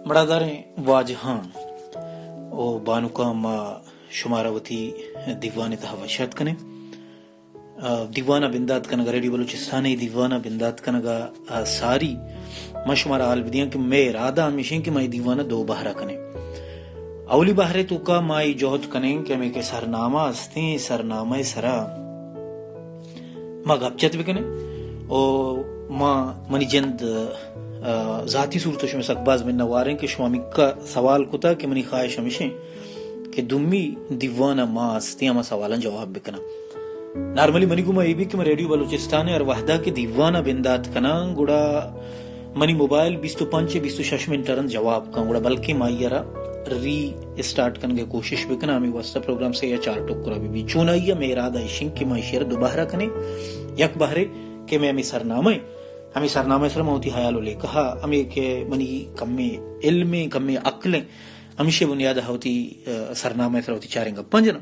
برادریں واجہاں او بانوکا ما شماراوتی دیوان تحوشت کنے دیوانہ بندات کنگا ریڈیو بلوچستانی دیوانہ بندات کنگا ساری ما شمارا حال بدیاں کہ میں ارادہ ہمیشہ کہ میں دیوانہ دو بہرہ کنے اولی بہرے تو کا مائی جوہد کنیں کہ میں کے سرنامہ ہستیں سرنامہ سرا ما گپچت بکنے او ما منی جند ذاتی صورتش میں سکباز میں نواریں کہ شوامی کا سوال کتا کہ منی خواہش ہمیشہ کہ دمی دیوانہ ما ہستیں ما سوالاں جواب بکنا نارملی منی گما یہ بھی کہ میں ریڈیو بلوچستان اور وحدہ کے دیوانہ بندات کنا گوڑا منی موبائل 25-26 منٹرن جواب کا گوڑا بلکہ مائیرا ری اسٹارٹ کرنے کوشش بکنا ہمیں واسطہ پروگرام سے یا 4 ٹکر ابھی بھی چونائیہ میں ارادہ اشنگ کہ میں شیر دوبارہ کنے یک بہرے کہ میں ہمیں سرنامہ سر موتی حیالو لے کہا ہمیں کہ منی کم علم کم عقلیں ہمیشہ بنیاد ہوتی سرنامہ سر ہوتی چاریں گا پنجنا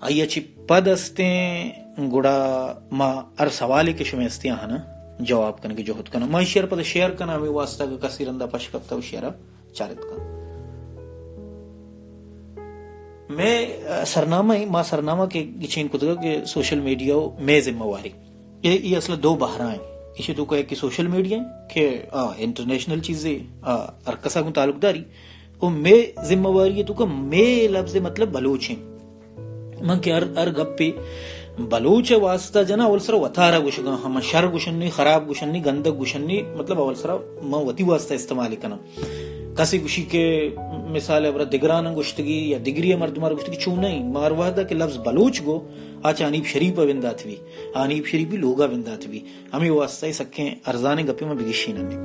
آئی اچھی پد استیں گڑا ما ار سوالی کے شمی استیاں ہانا جواب کرنے کی جوہد کنا ما شیر پد شیئر کنا ہمیں واسطہ کا کسی رندہ پشکتا و شیرہ چارت کنا میں سرنامہ کے گچین کتگا کہ سوشل میڈیا میں ذمہ واری یہ اصلا دو بہرہ ہیں اسی تو کہ سوشل میڈیا کہ انٹرنیشنل چیزیں ارکسا کو تعلق داری وہ میں ذمہ واری ہے تو کہ میں لفظ مطلب بلوچ ہیں من کہ ار گپ پہ بلوچ واسطہ جنا اول سرا وطارا گوشگا ہم شر گوشنی خراب گوشنی گندگ گوشنی مطلب اول سرا ما وتی واسطہ استعمال کنا کسی گوشی کے مثال ابرا دگران گوشتگی یا دگری مردمار گوشتگی چون نہیں ماروادا کہ لفظ بلوچ گو آچا انیب شریف وندات بھی انیب شریف لوگا وندات بھی ہمیں واسطہ سکھیں ارزانے گپے میں بگشی ننے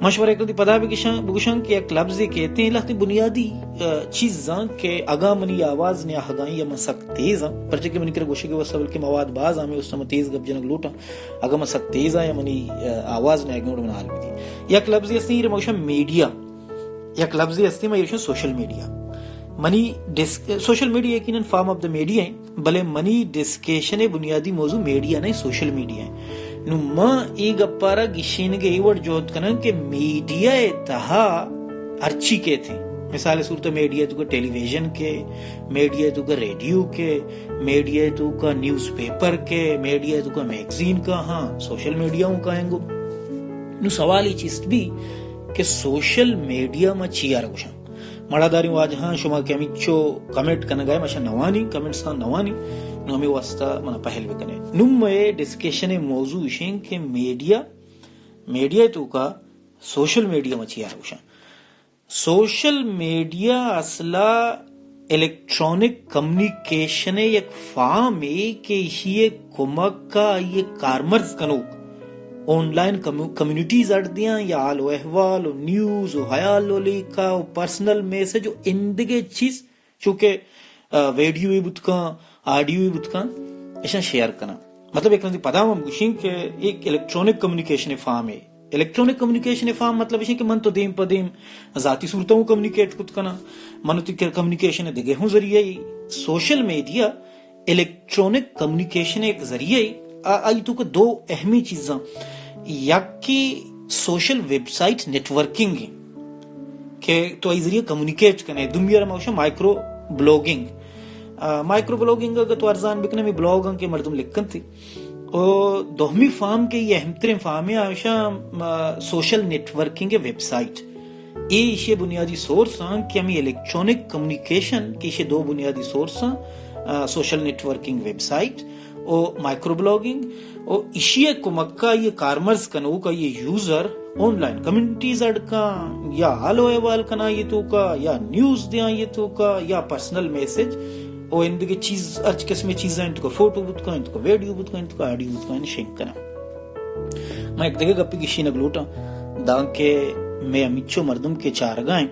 مشورہ کرتی پدا بگشان کہ ایک لفظ کہتے ہیں لختی بنیادی چیزاں کہ اگا منی آواز نے آہگائیں یا مسک تیز ہیں پرچہ کہ منی کرے گوشے کے وصول کے مواد باز آمیں اس میں تیز گپ جنگ لوٹا اگا مسک تیز ہیں یا منی آواز نے آگے من حال بھی دی یک لفظ استی یہ موشن میڈیا یک لفظ استی میں یہ سوشل میڈیا منی سوشل میڈیا یقیناً فارم آف دا میڈیا ہیں بلے منی ڈسکیشن بنیادی موضوع میڈیا نہیں سوشل میڈیا ہیں نو ما ای گپارا گشین کے ایوڑ جوہد کنا کہ میڈیا تہا ارچی کے تھے مثال صورت میڈیا تو کا ٹیلی ویژن کے میڈیا تو کا ریڈیو کے میڈیا تو کا نیوز پیپر کے میڈیا تو کا میگزین کا ہاں سوشل میڈیا ہوں کہیں گو نو سوال ہی چیز بھی کہ سوشل میڈیا ما چیار گوشن مڑا داری واج ہاں شما کہ ہمیں چو کمنٹ کرنا گئے ماشا نوانی کمنٹس ہاں نوانی نو ہمیں واسطہ منا پہل بکنے نم میں ڈسکشن موضوع شیں کہ میڈیا تو کا سوشل میڈیا ما چیار گوشن سوشل میڈیا اصلا الیکٹرونک کمیونیکیشن یک فارم ہے کہ یہ کمک کا یہ کارمرز کنو آن لائن کمیونٹیز اڑ دیاں یا آل و احوال و نیوز و حیال و لیکا و پرسنل میسج و اندگے چیز چونکہ ویڈیو ہی بتکاں آڈیو ہی بتکاں ایسا شیئر کرنا مطلب ایک پتا ہم گوشیں کہ ایک الیکٹرونک کمیونیکیشن فارم ہے الیکٹرونک کمیونیکیشن فارم مطلب ہے کہ من تو دیم پا دیم ذاتی صورتوں کمیونیکیٹ کت کنا من تو کمیونیکیشن دگے ہوں ذریعہ سوشل میڈیا الیکٹرونک کمیونیکیشن ایک ذریعہ آئی تو کہ دو اہمی چیزاں یک کی سوشل ویب سائٹ نیٹورکنگ ہے کہ تو آئی ذریعہ کمیونیکیٹ کرنے دنیا موشا مائکرو بلاگنگ اگر تو ارزان بکنے میں بلاگ کے مردم لکھن تھی اور دوہمی فارم کے یہ اہم ترین فارم ہے آشا سوشل نیٹورکنگ ویب سائٹ یہ اسے بنیادی سورس ہیں کہ ہمیں الیکٹرونک کمیونیکیشن کی اسے دو بنیادی سورس ہیں سوشل نیٹورکنگ ویب سائٹ اور مائکرو بلاگنگ اور اسی کو مکہ یہ کارمرز کنو کا یہ یوزر آن لائن کمیونٹیز اڑ کا یا حال و احوال کنا یہ تو کا یا نیوز دیاں یہ تو کا یا پرسنل میسج اور ان دیگے چیز ارچ قسم چیزیں ان تو کا فوٹو بت کا ان تو کا ویڈیو بت کا ان تو کا آڈیو بت کا ان شنک کنا میں ایک دیگے گپی کشی نگلوٹا دان کے میں امیچو مردم کے چارگائیں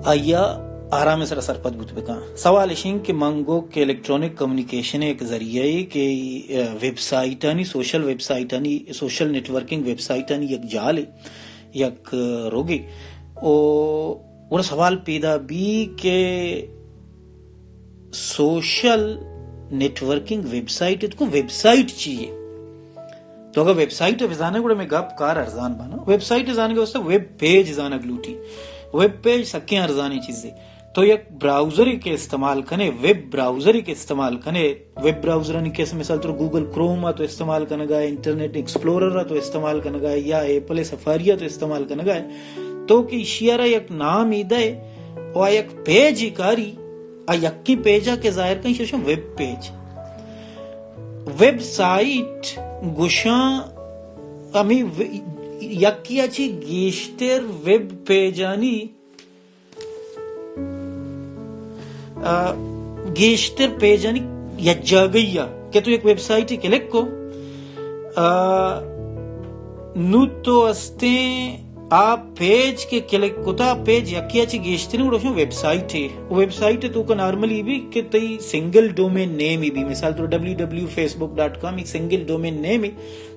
آیا آرام سر سرپت بت بکا سوال اشیں کہ منگو کہ الیکٹرونک کمیونیکیشن ایک ذریعہ ہے کہ ویب سائٹانی سوشل ویب سائٹانی سوشل نیٹورکنگ ویب سائٹانی یک جال ہے یک روگے اور سوال پیدا بھی کہ سوشل نیٹورکنگ ویب سائٹ کو ویب سائٹ چاہیے تو اگر ویب سائٹ وزانے گوڑے میں گپ کار ارزان بانا ویب سائٹ وزانے کے واسطے ویب پیج زانا گلوٹی ویب پیج سکیں ارزانی چیزیں تو یک براؤزر کے استعمال کنے ویب براؤزر کے استعمال کنے ویب براؤزر نے کیسے مثال تو گوگل کروم تو استعمال کرنے گا انٹرنیٹ ایکسپلورر تو استعمال کرنے گا یا ایپل سفاری تو استعمال کرنے گا تو کہ اشیارہ یک نام ایدہ و یک پیج کاری یکی پیجا کے ظاہر کہیں شوشن ویب پیج ویب سائٹ گوشاں امی یکی اچھی گیشتر ویب پیجانی گیشتر پیجانی یجا گیا کہ تو ایک ویب سائٹ ہی کلک کو نو تو استیں آپ پیج کے کلک کو تا پیج یکی اچھی گیشتر نہیں اڑوشن ویب سائٹ ہے ویب سائٹ ہے تو کا نارملی بھی کہ تی سنگل ڈومین نیم ہی بھی مثال تو www.facebook.com ایک سنگل ڈومین نیم ہی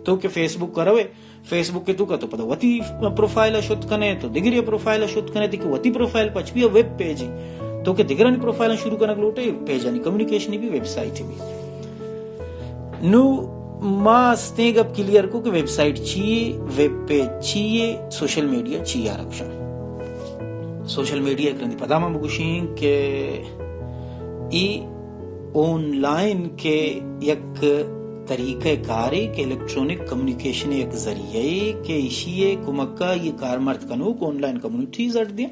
تو کہ فیس بک کروے فیس بک کے تو کا تو پتا وطی پروفائل شد کنے تو دیگر پروفائل شد کنے تی کہ وطی پروفائل پچ بھی ویب پیج ہی تو کہ دیگرانی پروفائل شروع کرنا گلوٹے پیجانی کمیونیکیشن بھی ویب سائٹ بھی نو ما استیگ اب کلیئر کو کہ ویب سائٹ چیئے ویب پیج چیئے سوشل میڈیا چیئے آرکشن سوشل میڈیا کرنے پتا ما بگوشیں کہ ای آن لائن کے یک طریقہ کاری کہ الیکٹرونک کمیونیکیشن یک ذریعے کہ اشیئے کمکہ یہ کارمرد کنوک آن لائن کمیونٹی زٹ دیا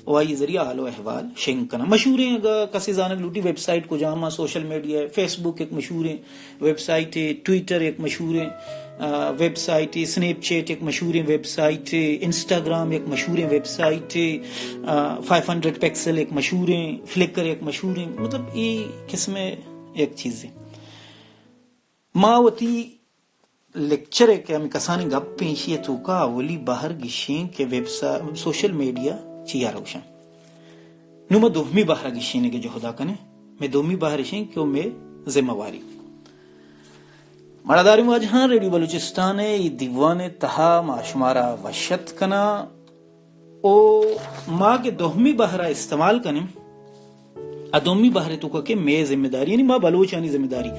وائی ذریعہ حال و احوال شنک کنا مشہور ہیں کسی زانگ لوٹی ویب سائٹ کو جامع سوشل میڈیا ہے فیس بک ایک مشہور ہے ویب سائٹ ہے ٹویٹر ایک مشہور ہے ویب سائٹ ہے سنیپ چیٹ ایک مشہور ہے ویب سائٹ ہے انسٹاگرام ایک مشہور ہے ویب سائٹ ہے 500 پکسل ایک مشہور ہے فلکر ایک مشہور ہے مطلب یہ قسم ایک چیز ہے ماوتی لیکچر ہے کہ ہمیں کسانی گپ پیشی تو کا اولی باہر گشیں کہ ویب سوشل میڈیا چیا روشن نو میں دومی باہر گشینے کے جو خدا کنے میں دومی باہر گشیں کیوں میں ذمہ واری مرداری مواجہاں ریڈیو بلوچستان ای دیوان تہا معشمارا وشت کنا او ماں کے دومی باہر استعمال کنے ادومی باہر تو کہ میں ذمہ داری یعنی ماں بلوچانی ذمہ داری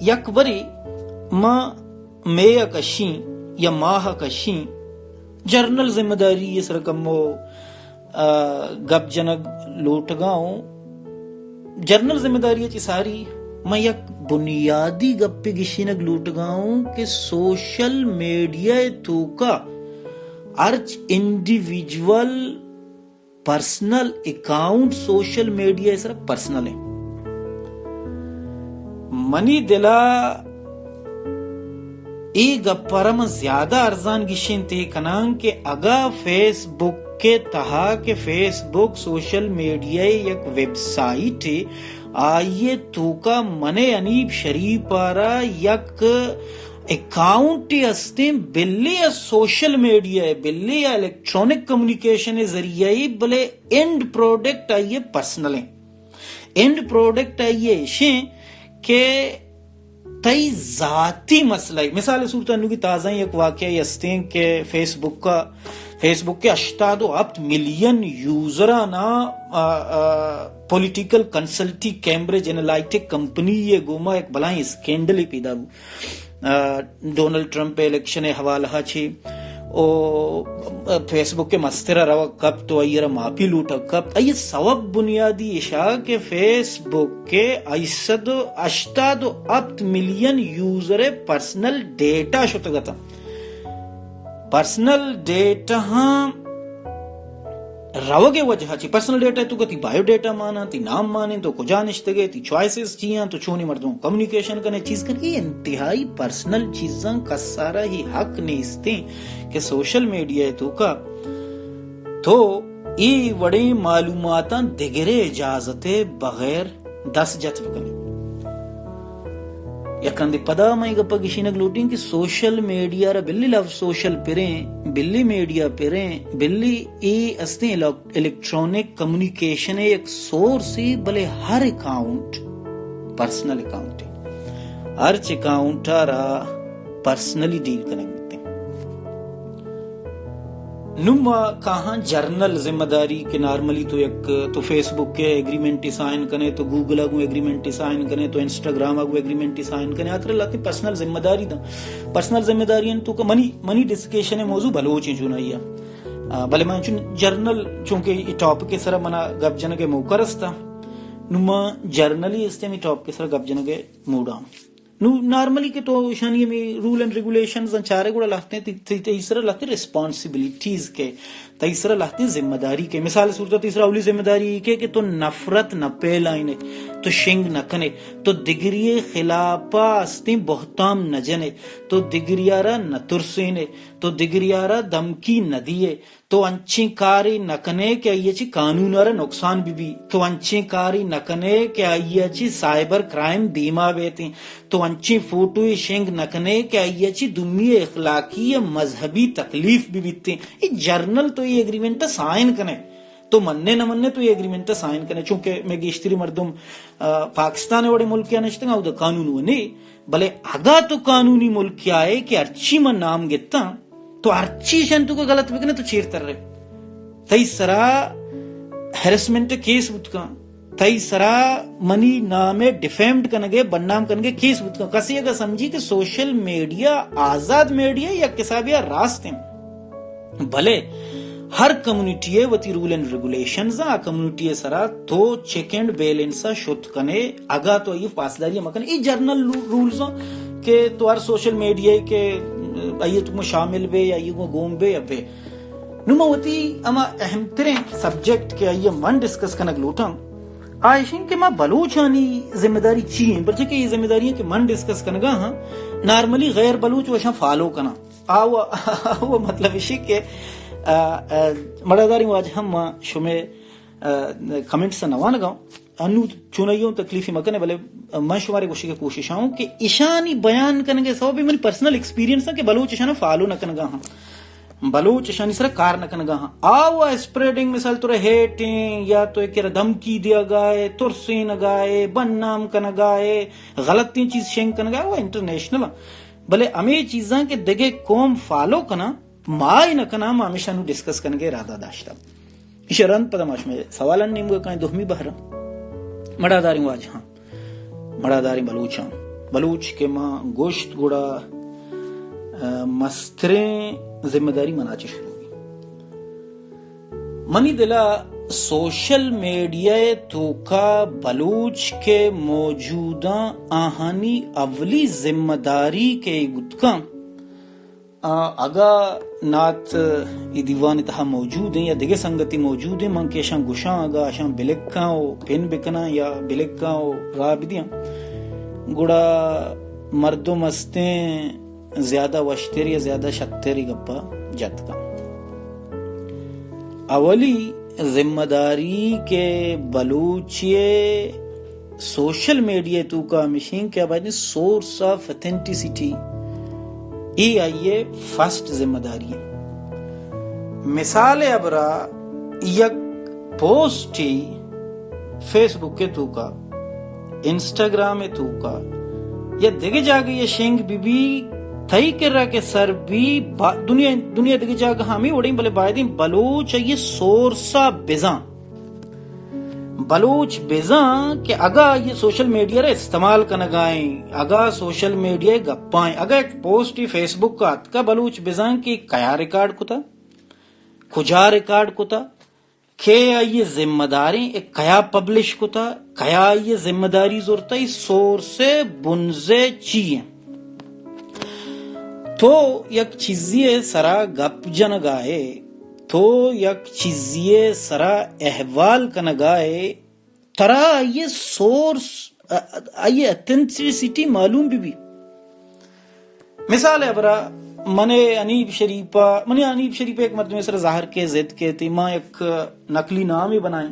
یک بری ماں میں کشیں یا ماہ کشیں جرنل ذمہ داری یہ سرکمو گپ جنگ لوٹ گاؤں جرنل ذمہ داری چی ساری میں یک بنیادی گپ پہ گشینگ لوٹ گاؤں کہ سوشل میڈیا تو کا ارچ individual personal account social media اس طرح پرسنل ہے منی دلا ای گپارم زیادہ ارزان گشین تے کنان کہ اگا فیس بک کے تہا کہ فیس بک سوشل میڈیا یک ویب سائٹ ہے آئیے تو کا منے انیب شریف پارا یک اکاؤنٹ ہستے بلی سوشل میڈیا ہے بلی الیکٹرونک کمیونیکیشن ذریعے بلے اینڈ پروڈکٹ آئیے پرسنل ہیں اینڈ پروڈکٹ آئیے ایشیں کہ تئی ذاتی مسئلہ ہے مثال صورتانو کی تازہ ایک واقعہ یستیں کہ فیس بک کے 88 ملین یوزرانا political consultancy Cambridge Analytica company یہ گوما ایک بلائیں اسکینڈل ہی پیدا ڈونلڈ ٹرمپ الیکشن حوالہ چھے او فیس بک کے مسترہ روا کب تو ایرہ ماپی لوٹا کب یہ سواب بنیادی اشاہ کہ فیس بک کے 88 ملین یوزر پرسنل ڈیٹا شتا گتا پرسنل ڈیٹا ہاں روگے وجہ چی پرسنل ڈیٹا تو کہ تی بایو ڈیٹا مانا تی نام مانے تو کجا نشتگے تی چوائسز چیاں تو چونی مردوں کمیونیکیشن کرنے چیز کرنے یہ انتہائی پرسنل چیزاں کا سارا ہی حق نیستیں کہ سوشل میڈیا تو کا تو ای وڑے معلوماتاں دگرے اجازتے بغیر 10 جتو کرنے یکن دی پدا میں گپا کشینگ لوٹیں کہ سوشل میڈیا را بلی لفظ سوشل پریں بلی میڈیا پریں بلی ای استیں الیکٹرونک کمیونیکیشن ایک سورس ہی بلے ہر اکاؤنٹ پرسنل اکاؤنٹ ہے ہر اکاؤنٹ را پرسنلی ڈیل کرنے گتے نم کہاں جرنل ذمہ داری کے نارملی تو یک تو فیس بک کے ایگریمنٹ سائن کنے تو گوگل اگو ایگریمنٹ سائن کنے تو انسٹاگرام اگو ایگریمنٹ سائن کنے اتر لاتی پرسنل ذمہ داری دا پرسنل ذمہ داری تو کا منی ڈسکشن موضوع بلوچ چونائیا بلے میں چون جرنل چونکہ یہ ٹاپک کے سر منا گپ جن کے موقع رستا نما جرنلی اس میں ٹاپک کے سر گپ جن کے موڈا نو نارملی کے تو شانی میں رول اینڈ ریگولیشنز چارے گوڑا لاتے ہیں تیسرا لاتے ریسپانسبلٹیز کے تیسرا لاتے ذمہ داری کے مثال صورت تیسرا اولی ذمہ داری کے کہ تو نفرت نہ پیلائنے تو شنگ نہ کنے تو دگری خلاپا استی بہتام نہ جنے تو دگریارا نہ ترسینے تو دگریارا دمکی نہ دیے تو انچی کاری نہ کنے کہ آئیے چی قانون آرہ نقصان بھی تو انچی کاری نہ کنے کہ آئیے چی سائبر کرائم بیمہ بیتی تو انچی فوٹوی شنگ نہ کنے کہ آئیے چی دمی اخلاقی مذہبی تکلیف بھی بیتی یہ جرنل تو یہ ایگریمنٹ سائن کنے تو مننے نہ مننے تو یہ ایگریمنٹ سائن کنے چونکہ میں گیشتری مردم پاکستان وڑے ملکی آنشتنگا او دا قانون ہونے بلے اگا تو قانونی ملکی آئے کہ ارچی من نام گتا تو ارچی شنتو کو غلط بکنے تو چیر تر رہے تئی سرا ہیرسمنٹ کیس بتکا تئی سرا منی نامے ڈیفیمڈ کنگے بدنام کنگے کیس بتکا کسی اگر سمجھی کہ سوشل میڈیا آزاد میڈیا یا کسابیا راستے بھلے ہر کمیونٹی وتی رول اینڈ ریگولیشنز کمیونٹی سرا تو چیک اینڈ بیلنس شت کنے اگا تو یہ پاسداری مکنے یہ جرنل رولز کہ تو ہر سوشل میڈیا کے آئیے تم شامل بے یا یہ گوم بے یا بے نموتی اما اہم ترین سبجیکٹ کے آئیے من ڈسکس کنگ لوٹا آئیشن کہ ماں بلوچانی ذمہ داری چیئیں بلچہ کہ یہ ذمہ داری ہے کہ من ڈسکس کنگا ہاں نارملی غیر بلوچ وشاں فالو کنا آو مطلب اسی کہ مڑاداری واج ہم شمیں کمنٹ سے نوان گاؤں انو چونائیوں تکلیفی مکنے بلے میں شمارے کوشش کی کوشش ہوں کہ اشانی بیان کرنے سو بھی میری پرسنل ایکسپیرینس ہے کہ بلوچ اشانہ فالو نہ کنگا ہاں بلوچ اشانی سر کار نہ کنگا ہاں آو اسپریڈنگ مثال تو ہیٹیں یا تو ایک دھمکی دیا گائے ترسی نہ گائے بدنام کنہ گائے غلطی چیز شنگ کنہ گائے وہ انٹرنیشنل بلے ہمیں چیزاں کے دگے قوم فالو کنا مائی نہ کنا ہم ہمیشہ نو ڈسکس کرنے کے ارادہ داشتا اسے رند پدماش میں سوالن نیم گا کہیں دوہمی بہرہ مڑا داری واج ہاں مڑا داری بلوچاں بلوچ کے ماں گوشت گڑا مستریں ذمہ داری مناچی شروع ہوئی منی دلا سوشل میڈیا تو کا بلوچ کے موجودہ آہانی اولی ذمہ داری کے گتکاں اگا نات ای دیوان اتہا موجود ہیں یا دگے سنگتی موجود ہیں من کے اشان گشاں اگا اشان بلکاں او پین بکنا یا بلکاں او رابدیاں گڑا مردم استیں زیادہ وشتر یا زیادہ شتری گپا جت کا اولی ذمہ داری کے بلوچیے سوشل میڈیا تو کا مشین کیا بات سورس آف اتھینٹیسٹی یہ آئیے فرسٹ ذمہ داری ہے مثال ابرا یک پوسٹ ہی فیس بک کے تو کا انسٹاگرام میں تو کا یا دیکھے جاگے یہ شنگ بی تھئی کر رہا کہ سر بھی دنیا دیکھے جاگے ہمیں اڑیں بلے بائدیں بلوچ یہ سورسا بیزاں بلوچ بیزاں کہ اگا یہ سوشل میڈیا رہے استعمال کرنا گائیں اگا سوشل میڈیا گپائیں اگا ایک پوسٹ ہی فیس بک کا کا بلوچ بیزاں کی کیا ریکارڈ کو تھا کجا ریکارڈ کو تھا کہ یہ ذمہ داری ایک کیا پبلش کو تھا کیا یہ ذمہ داری ضرورت ہے سور سے بنزے چیئیں تو یک چیزی سرا گپ جن گائے تو یک چیزی سرا احوال کا نگائے ترا یہ سورس یہ اتھینٹسٹی معلوم بھی مثال ہے برا منی انیب شریفہ ایک مرتبہ سر ظاہر کے زد کے تھی ماں ایک نقلی نام ہی بنائیں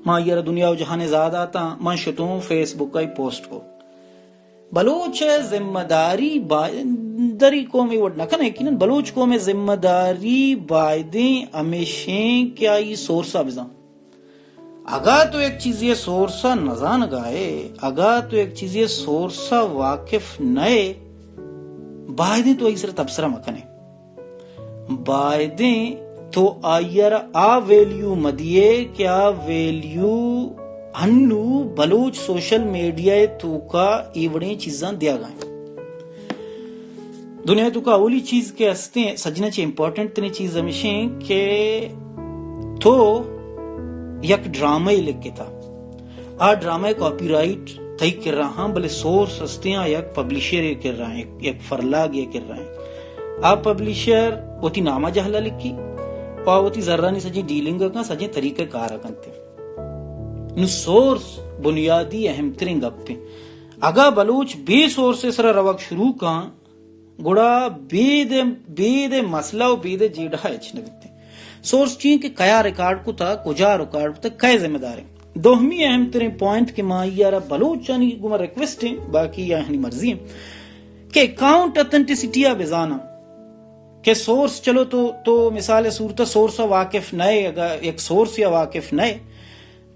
ماں یہ دنیا و جہاں زیادہ آتا ماں شتوں فیس بک کا ہی پوسٹ کو بلوچ ذمہ داری دری قوم وڈ نہ کنے یقیناً بلوچ قوم ذمہ داری بائدیں ہمیشہ کیا یہ سورسا بزاں اگا تو ایک چیز یہ سورسا نزان گائے اگا تو ایک چیز یہ سورسا واقف نئے بائدیں تو ایسر تبصرہ مکنے بائدیں تو آئیر آ ویلیو مدیے کیا ویلیو ہنو بلوچ سوشل میڈیا تو کا ایوڑیں چیزاں دیا گئیں دنیا تو کا اولی چیز کے ہستے ہیں سجنا چی امپورٹنٹ تنی چیز ہمیشہ کہ تو یک ڈرامہ ہی لکھ کے تھا آ ڈرامہ کاپی رائٹ تھی کر رہا ہاں بلے سورس ہستے ہیں یک پبلیشر یہ کر رہا ہیں یک فرلاگ یہ کر رہا ہیں آپ پبلیشر ہوتی نامہ جہلا لکھی اور ہوتی ذرہ نہیں سجیں ڈیلنگ کا سجیں طریقہ کارا کنتے نو سورس بنیادی اہم ترین گپ پہ اگا بلوچ بے سورس سے سرا روک شروع کا گڑا بے دے مسئلہ و بے دے جیڑا اچھ نگتے سورس چین کہ کیا ریکارڈ کو تا کجا ریکارڈ کو تا کیا ذمہ دار ہیں دوہمی اہم ترین پوائنٹ کے ماں یارا بلوچ چانی گمہ ریکویسٹ ہیں باقی یعنی مرضی ہیں کہ اکاؤنٹ اتھنٹسٹی بزانا کہ سورس چلو تو مثال صورت سورس واقف نئے اگر ایک سورس یا واقف نئے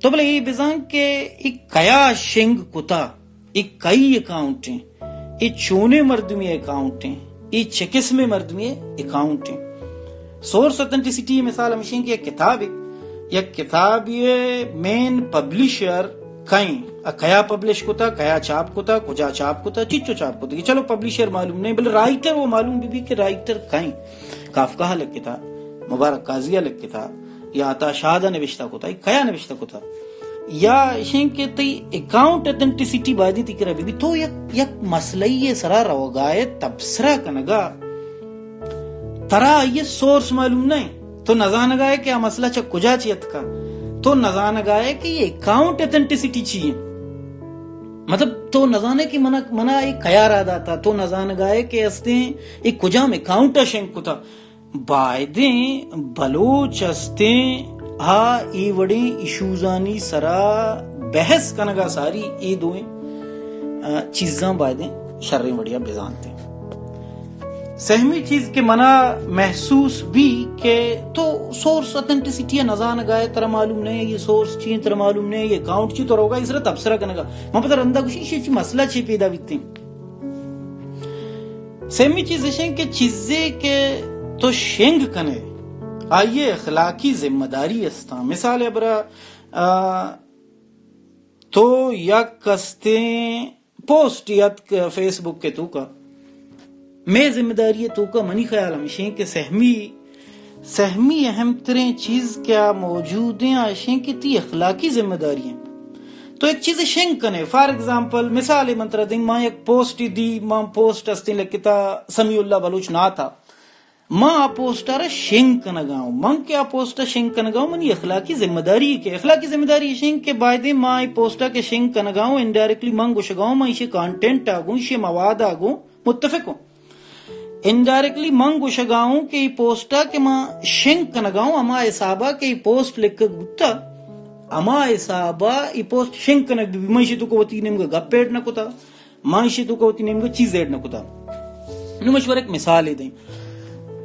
تو بلے یہ بزان کہ ایک کیا شنگ کتا ایک کئی اکاؤنٹ ہیں یہ چونے مردمی اکاؤنٹ ہیں یہ چکس میں مردمی اکاؤنٹ ہیں سورس اتھنٹسٹی مثال ہمیشہ کی ایک کتاب ہے یک کتاب یہ مین پبلیشر کہیں کیا پبلش کتا کیا چاپ کتا کجا چاپ کتا چچو چاپ کتا چلو پبلیشر معلوم نہیں بلے رائٹر وہ معلوم بھی کہ رائٹر کہیں کافکاہ لگ تھا مبارک قاضیہ لگ تھا یا عطا شاہدہ نوشتہ کتا کیا نوشتہ کتا یا شین کے تی اکاؤنٹ اتھنٹسٹی بادی تی کرا بھی تو یک مسئلہ یہ سرا روگائے تبصرہ کنگا ترا یہ سورس معلوم نہیں تو نظان گائے کہ یہ مسئلہ چا کجا چیت کا تو نظان گائے کہ یہ اکاؤنٹ اتھنٹسٹی چیئے مطلب تو نظانے کی منع ایک کیا را داتا تو نظان گائے کہ استیں ایک کجا میں اکاؤنٹا شنک کتا بائدیں بلوچ استیں ہاں ای وڑیں ایشوزانی سرا بحث کنگا ساری ای دوئیں چیزاں بائدیں شریں وڑیا بیزانتے سہمی چیز کے منع محسوس بھی کہ تو سورس اتھنٹسٹی نظان گائے ترہ معلوم نہیں یہ سورس چین ترہ معلوم نہیں یہ اکاؤنٹ چی تو روگا اس رہا تبصرہ کنگا ماں پتہ رندہ کچھ چی مسئلہ چی پیدا بیتے ہیں سہمی چیز ہے کہ چیزیں کہ تو شنگ کنے آئیے اخلاقی ذمہ داری استا مثال ابرا تو یک کستیں پوسٹ یاد فیس بک کے تو کا میں ذمہ داری ہے تو کا منی خیال ہمیشہ کہ سہمی اہم ترین چیز کیا موجود ہیں آشیں کہ تی اخلاقی ذمہ داری ہیں تو ایک چیز شنگ کنے فار ایگزامپل مثال منترہ دیں ماں ایک پوسٹ دی ماں پوسٹ استیں لکتا سمیع اللہ بلوچ نہ تھا ماں پوسٹر شنگ کنگاؤں من کیا پوسٹر شنگ کنگاؤں منی اخلاقی ذمہ داری کے اخلاقی ذمہ داری شنگ کے بائدے ماں پوسٹر کے شنگ کنگاؤں انڈائریکٹلی من گوشگاؤں ماں اسے کانٹینٹ آگوں اسے مواد آگوں متفق ہوں انڈائریکٹلی من گوشگاؤں کہ یہ پوسٹر کے ماں شنگ کنگاؤں اما حسابہ کہ یہ پوسٹ لکھ گتا اما حسابہ یہ پوسٹ شنگ کنگ بھی ماں اسے تو کوتی نمگا گپ پیٹ نہ کتا ماں اسے تو کوتی نمگا چیز ایڈ نہ کتا نو مشور ایک مثال دیں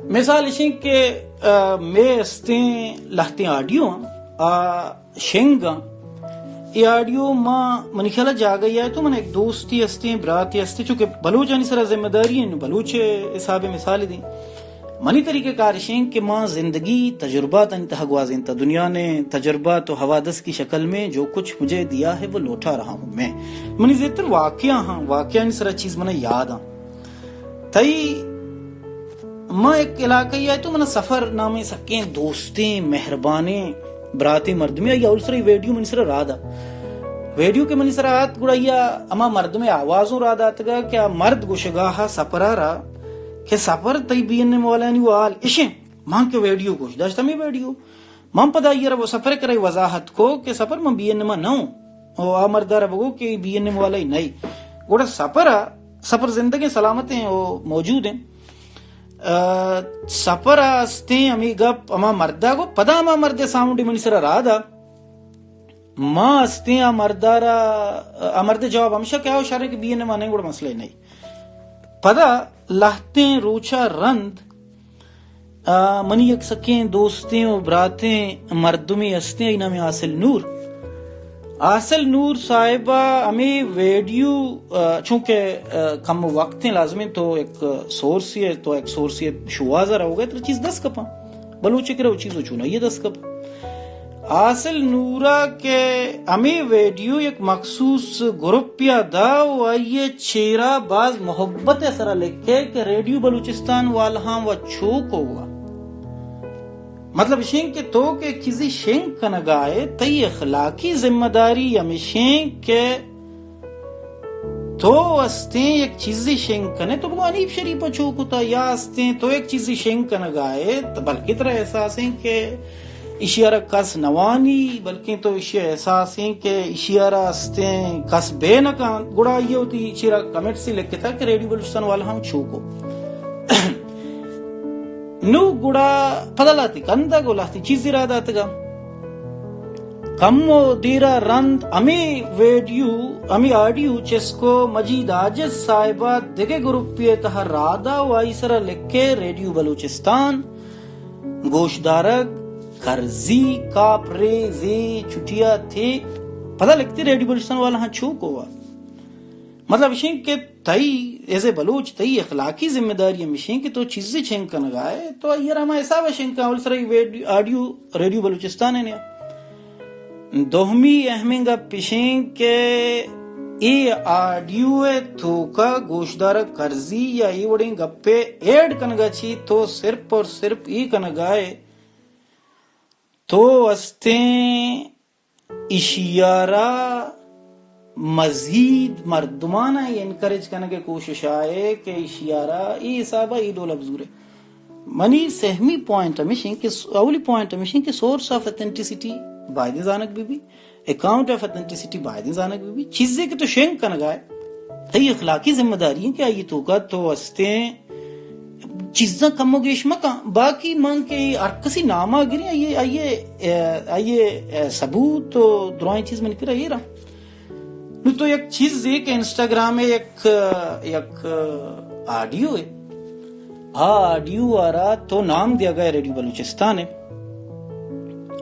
مثال اسیں کہ میں استیں لہتے آڈیو شنگا یہ آڈیو ماں منی خیالہ جا گئی ہے تو من ایک دوستی استیں براتی استیں چونکہ بلوچانی سرا ذمہ داری ہیں بلوچ حساب مثال دیں منی طریقہ کارشیں کہ ماں زندگی تجربات انتہا گوازیں تا دنیا نے تجربات و حوادث کی شکل میں جو کچھ مجھے دیا ہے وہ لوٹا رہا ہوں میں منی زیادتر واقعہ سرا چیز منہ یاد ہاں تئی ماں ایک علاقہ ہے تو منہ سفر نامے سکیں دوستیں مہربانیں براتی مردمی یا اولسر ویڈیو منی سر رادا ویڈیو کے منی سر آت گڑا یا اما مردمی آوازوں رادا تگا کیا مرد گوشگاہا سپرا را کہ سفر تی بینے مولانی وال اشیں ماں کے ویڈیو گوش داشتا میں ویڈیو ماں پدا یہ رہا وہ سفر کرائی وضاحت کو کہ سفر ماں بینے ماں نو او آمردارا بگو کہ بینے مولائی نہیں گوڑا سفر زندگی سلامتیں موجود ہیں سفر آستیں امی گپ اما مردہ کو پدا اما مردے ساؤنڈی منی سر رادا ماں آستیں امردے جواب ہمشہ کیا ہو شارے کہ بینے ماں نہیں گوڑا مسئلہ نہیں پدا لہتیں روچا رند منی یک سکیں دوستیں و براتیں مردمی استیں اینا میں آصل نور صاحبہ ہمیں ویڈیو چونکہ کم وقت ہیں لازمی تو ایک سورسی ہے تو ایک سورسی شوازہ رہو گئے تو چیز 10 کپاں بلوچ کرو چیزو چونا یہ دست کب حاصل نورا کے امی ویڈیو ایک مخصوص گروپ یا دا و یہ چیرا باز محبت سرا لکھے کہ ریڈیو بلوچستان والہاں و چھوک ہوا مطلب شین کہ تو کہ چیزی شین کنگائے تی اخلاقی ذمہ داری یا مشین کہ تو استیں ایک چیزی شین کنے تو بگو انیب شریف چھوک ہوتا یا استیں تو ایک چیزی شین کنگائے بلکہ طرح احساس ہیں کہ اشیارہ کس نوانی بلکہ تو اشیاء احساس ہیں کہ اشیارہ استیں کس بے نکان گڑا یہ ہوتی اشیارہ کمنٹ سے لکھے تھا کہ ریڈیو بلوچستان والا ہم چھوکو نو گڑا پدلاتی کندہ گولاتی چیزی را داتگا کمو دیرا رند امی ویڈیو امی آڈیو چسکو مجید آجز صاحبہ دگے گروپی تہا رادا وائی سرا لکھے ریڈیو بلوچستان گوشدارک کرزی کاپرے زی چھٹیا تھے پتہ لگتی ریڈیو بلوچستان والا ہاں چھوک ہوا مطلب اشیں کہ تئی ایسے بلوچ تئی اخلاقی ذمہ داری مشیں کہ تو چیزیں چھنک کنگائے تو یہ رہا ایسا وشنک اول سر آڈیو ریڈیو بلوچستان ہے دوہمی اہمنگا پشیں کہ ای آڈیو تھوکا گوشدار کرزی یا ای وڑیں گپے ایڈ کنگا چی تو صرف اور صرف ای کنگائے تو استیں اشیارہ مزید مردمانہ یہ انکریج کرنے کے کوشش آئے کہ اشیارہ ای حسابہ ای دو لفظور ہے منی سہمی پوائنٹ ہمیشن کہ اولی پوائنٹ ہمیشن کہ سورس آف اتھنٹیسٹی باید زانک بھی اکاؤنٹ آف اتھنٹیسٹی باید زانک بھی چیزیں کہ تو شنک کنگائے تی اخلاقی ذمہ داری ہیں کہ آئی تو کا تو استیں چیزاں کم و گیش مکا باقی مانگ کے ارکسی نامہ گری آئیے ثبوت تو دروائیں چیز میں نکل رہا یہ رہا تو ایک چیز ہے کہ انسٹاگرام میں ایک آڈیو ہے آڈیو آ رہا تو نام دیا گیا ریڈیو بلوچستان ہے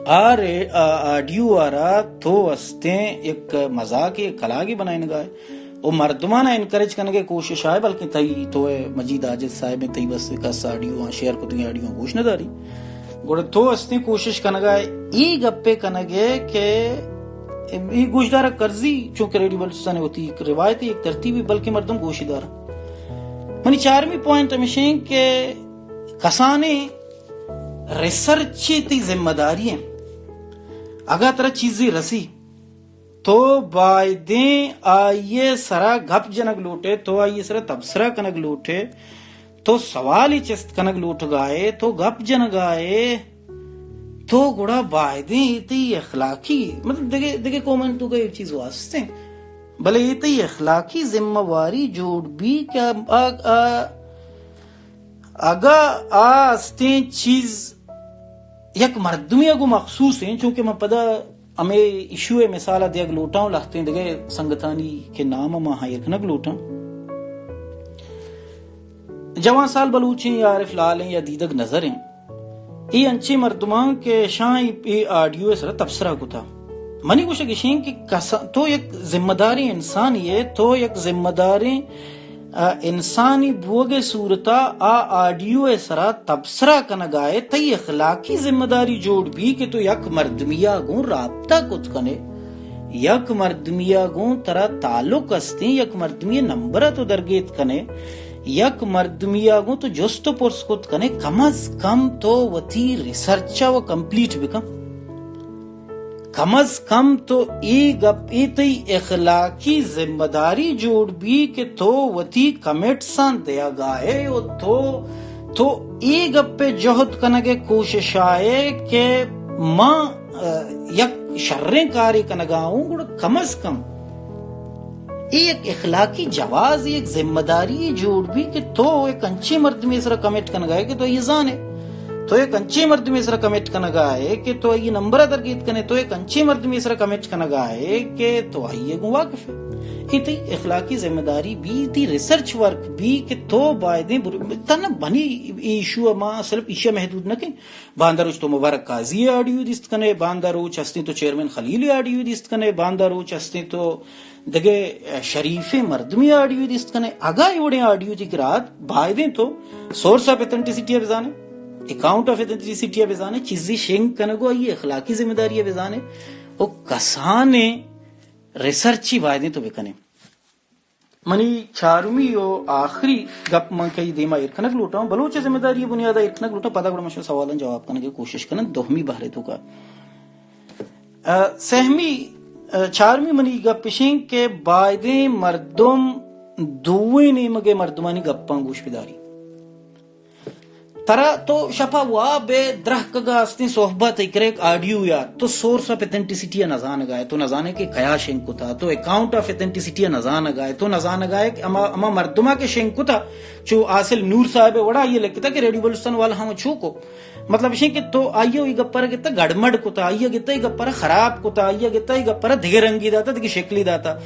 آڈیو آ رہا تو استیں ایک مذاق ایک کلاگی بنائیں گا وہ مردمانہ انکریج کرنے کے کوشش آئے بلکہ تئی تو ہے مجید آجد صاحب میں تئی بس کس آڈیو شیئر کو تھی آڈیو گوش نہ داری گوڑا تو استیں کوشش کرنے گا ای گپے کرنے گے کہ یہ گوشدار کرزی چونکہ ریڈیو بلوچستان ہوتی ایک روایتی ایک ترتیبی بلکہ مردم گوشی دار منی چارمی پوائنٹ ہمیشہ کہ کسانے ریسرچی تی ذمہ داری ہیں اگر طرح چیزی رسی تو بائدیں آئیے سرا گپ جنگ لوٹے تو آئیے سرا تبصرہ کنگ لوٹے تو سوالی چست کنگ لوٹ گائے تو گپ جنگ آئے تو گڑا بائدیں تی اخلاقی مطلب دیکھے کومنٹوں کا ایک چیز واسطے بلے یہ تی اخلاقی ذمہ واری جوڑ بھی کیا اگا آستیں چیز یک مردمیہ کو مخصوص ہیں چونکہ میں پدا ہمیں ایشو ہے مثالہ دیگ لوٹاؤں لہتے ہیں دیکھے سنگتانی کے نام ہم ہاں یکنگ لوٹاؤں جوان سال بلوچیں یا عارف لال ہیں یا دیدگ نظر ہیں یہ انچے مردمان کے شاہی پہ آڈیو سر تبصرہ کو تھا منی کو شکشیں کہ تو یک ذمہ داری انسانی ہے تو یک ذمہ داری انسانی بوگے صورتا آڈیو سرا تبصرہ کنگائے تی اخلاقی ذمہ داری جوڑ بھی کہ تو یک مردمیہ گون رابطہ کت کنے یک مردمیہ گون ترا تعلق استی یک مردمیہ نمبرہ تو درگیت کنے یک مردمیہ گون تو جستو پرس کت کنے کم از کم تو وطی ریسرچا و کمپلیٹ بکم کم از کم تو ای گپ ای تی اخلاقی ذمہ داری جوڑ بھی کہ تو وطی کمیٹ سان دیا گائے تو ای گپ پہ جہد کنگے کوشش آئے کہ ماں یک شریں کاری کنگاؤں گوڑا کم از کم ایک اخلاقی جواز ایک ذمہ داری جوڑ بھی کہ تو ایک انچی مرد میں اس طرح کمیٹ کنگائے کہ تو یہ زانے تو ایک انچی مرد میں اس طرح کمیٹ کنگائے کہ تو یہ نمبرہ درگیت کنے تو ایک انچی مرد میں اس طرح کمیٹ کنگائے کہ تو آئیے گو واقف ہے یہ تھی اخلاقی ذمہ داری بھی تھی ریسرچ ورک بھی کہ تو بائدیں تانا بنی ایشو اما صرف ایشیا محدود نہ کہیں باندروچ تو مبارک قاضی آڈیو دیست کنے باندروچ ہستے تو چیئرمین خلیل آڈیو دیست کنے باندروچ ہستے تو دگے شریف مردمی آڈیو دیست کنے اگا ایوڑے آڈیو جی گرات بائدیں تو سورس آف اتھنٹیسٹی افزانے اکاؤنٹ آف ایتھنٹسٹی بزانے چیزی شنگ کنگو یہ اخلاقی ذمہ داری بزانے او کسانے ریسرچی وائدیں تو بکنے منی چارمی او آخری گپ من کئی دیما ارکنک لوٹا ہوں بلوچ ذمہ داری بنیادہ ارکنک لوٹا پتہ گڑا مشہور سوالن جواب کرنے کی کوشش کرن دوہمی بہرے تو کا سہمی چارمی منی گپ پشیں کے بائدیں مردم دوئے نیمگے مردمانی گپاں گوش بداری ترا تو شپا وا بے درہکگا استی صحبت ایک آڈیو یا تو سورس آف ایتھنٹسٹی نزان گائے تو نزانے کے کیا شنکو تھا تو اکاؤنٹ آف ایتھنٹسٹی نزان گائے تو نزان گائے کہ اما مردما کے شنکو تھا چو آصل نور صاحب وڑا یہ لگتا کہ ریڈیو بلستان والا ہم چھوکو مطلب شیں کہ تو آئیو ای گپر گتا گڑمڑ کو تا آئیو گتا ای گپر خراب کو تا آئیو گتا ای گپر دھگے رنگی داتا دھگے شکلی داتا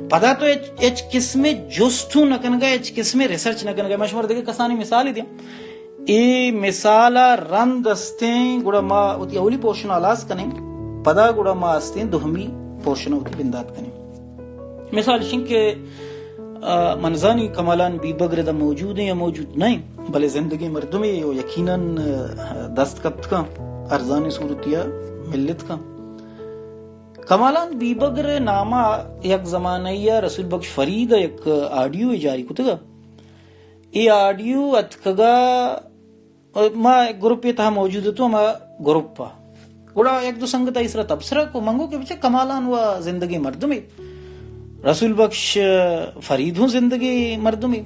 پدا تو ایچ قسم جستو نکن گا ایچ قسم ریسرچ نکن گا مشمار دھگے کسانی مثالی دیا ای مثالا رند استیں گوڑا ما اتی اولی پورشن آلاز کنیں پدا گوڑا ما استیں دوہمی پورشن اتی بندات کنیں مثال شنگ کہ منزانی کمالان بی بگر دا موجود ہیں یا موجود نہیں بلے زندگی مردمی یا یقیناً دستخط کا ارزانی صورتیا ملت کا کمالان بی بگر نامہ یک زمانیہ رسول بخش فرید یک آڈیو جاری کتگا ای آڈیو اتکگا ما گروپ تہا موجود تو ما گروپ پا گوڑا ایک دو سنگتا اس رہا تبصرہ کو منگو کہ بچے کمالان و زندگی مردمی رسول بخش فرید ہوں زندگی مردمی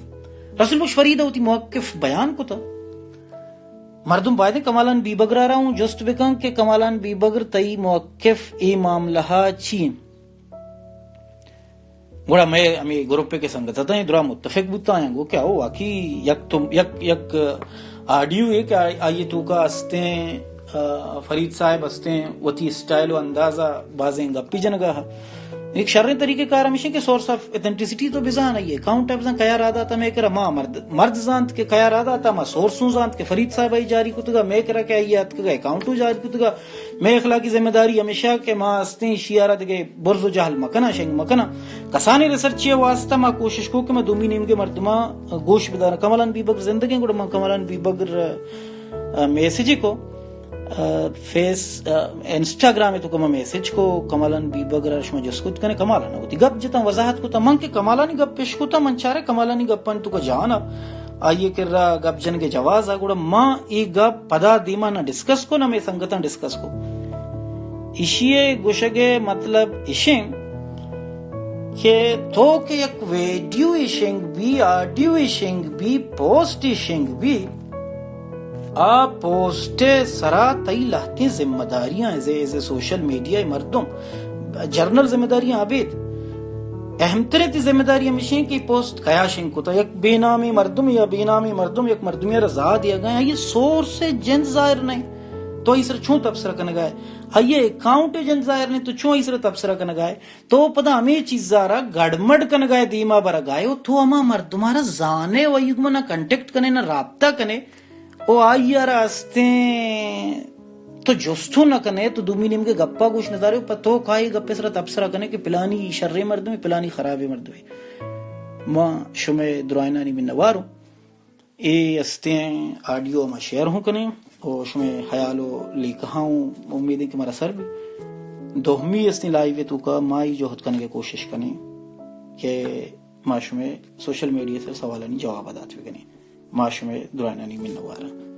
رسول بخش فرید ہوتی موقف بیان کو تھا مردم بائدیں کمالان بی بگر رہا ہوں جست بکن کہ کمالان بی بگر تئی موقف ای معاملہ چین گوڑا میں ہمیں گروپ کے سنگتا تھا درا متفق بوتا آئیں گو کیا ہو واقعی یک آڈیو ہے کہ آئیے تو کا ہستیں فرید صاحب ہستیں وتی اسٹائل و اندازہ بازیں گپی جنگا ایک شرعی طریقے کار ہمیشہ کہ سورس آف ایتھنٹسٹی تو بزان ہے اکاؤنٹ ایپ کیا رادا تھا میں کرا ماں مرد زانت کے کیا رادا تھا ماں سورسوں زانت کے فرید صاحب آئی جاری کتگا میں کرا کہ آئی اتکگا اکاؤنٹو جاری کتگا میں اخلاقی ذمہ داری ہمیشہ کہ ماں استیں شیارہ دگے برز و جہل مکنا شنگ مکنا کسانی ریسرچی واسطہ ماں کوشش کو کہ میں دومی نیم کے مردمہ گوش بدارا کمالان بی بگر زندگی گوڑا ماں کمالان بی بگر میسیجی کو فیس انسٹاگرام تو کما میسج کو کمالان بی بگر شما جسکت کنے کمالان ہوتی گپ جتا وضاحت کو تا من کے کمالانی گپ پیش کو تا من چارے کمالانی گپن تو کا جانا آئیے کر رہا گپ جن کے جواز گوڑا ماں ای گپ پدا دیما نہ ڈسکس کو نہ میں سنگتاں ڈسکس کو اشیے گوشگے مطلب اشیں کہ تو کہ یک ویڈیو اشنگ بھی آڈیو اشنگ بھی پوسٹ اشنگ بھی آ پوسٹ سرا تئی لہتی ذمہ داریاں ایزے سوشل میڈیا مردم جرنل ذمہ داریاں آبید اہم ترین ذمہ داری ہمیشہ کہ پوسٹ کیا شنگ کو تا یک بے نامی مردم یا بے نامی مردم یک مردمی رضا دیا گیا یہ سورس سے جن ظاہر نہیں تو اس رہا چھوں تبصرہ کرنے گئے آئیے اکاؤنٹ جن ظاہر نہیں تو چھوں اس رہا تبصرہ کرنے گئے تو پدا ہمیں چیز زارا گڑمڑ کرنے گئے دیما برا گئے تو ہما مردمارا زانے و ایگمہ نہ کنٹیکٹ کنے نہ رابطہ کنے او آئیے راستیں تو جستو نہ کنے تو دومی نیم کے گپا گوش ندارے پتو کائی گپے سرا تبصرہ کنے کہ پلانی شر مردمی پلانی خراب مردمی ماں شمع درائنانی من نوارو اے استیں آڈیو ما شیئر ہوں کنے او شمع حیالو لیکہاں امید ہے کہ مارا سر بھی دوہمی استیں لائیوے تو کا مائی جوہد کنے کے کوشش کنے کہ ماں شمع سوشل میڈیا سے سوالانی جواب آدات بھی کنے ماں شمع درائنانی من نوارا